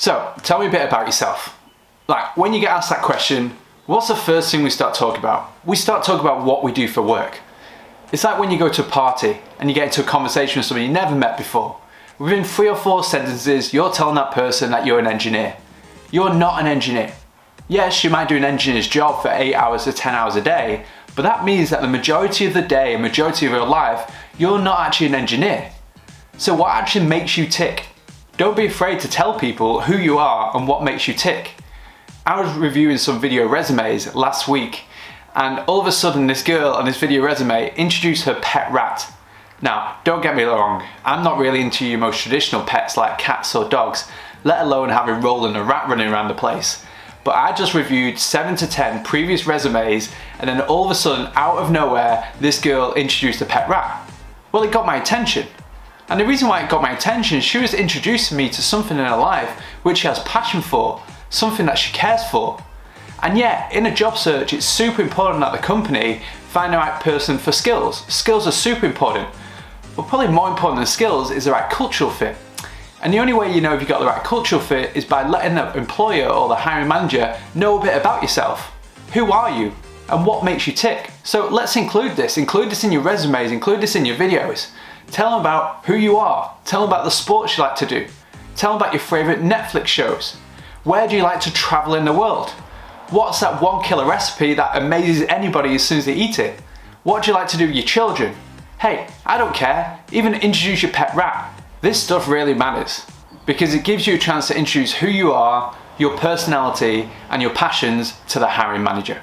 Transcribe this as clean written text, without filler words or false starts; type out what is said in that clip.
So, tell me a bit about yourself. Like, when you get asked that question, what's the first thing we start talking about? We start talking about what we do for work. It's like when you go to a party and you get into a conversation with someone you never met before. Within 3 or 4 sentences, you're telling that person that you're an engineer. You're not an engineer. Yes, you might do an engineer's job for 8 hours to 10 hours a day, but that means that the majority of the day, majority of your life, you're not actually an engineer. So what actually makes you tick? Don't be afraid to tell people who you are and what makes you tick. I was reviewing some video resumes last week, and all of a sudden this girl on this video resume introduced her pet rat. Now, don't get me wrong, I'm not really into your most traditional pets like cats or dogs, let alone having Roland the Rat running around the place. But I just reviewed 7 to 10 previous resumes, and then all of a sudden, out of nowhere, this girl introduced a pet rat. Well, it got my attention. And the reason why it got my attention, she was introducing me to something in her life which she has passion for, something that she cares for. And yet, in a job search, it's super important that the company find the right person for skills. Skills are super important, but probably more important than skills is the right cultural fit. And the only way you know if you've got the right cultural fit is by letting the employer or the hiring manager know a bit about yourself. Who are you? And what makes you tick? So let's include this in your resumes, include this in your videos. Tell them about who you are. Tell them about the sports you like to do. Tell them about your favourite Netflix shows. Where do you like to travel in the world? What's that one killer recipe that amazes anybody as soon as they eat it? What do you like to do with your children? Hey, I don't care. Even introduce your pet rat. This stuff really matters because it gives you a chance to introduce who you are, your personality, and your passions to the hiring manager.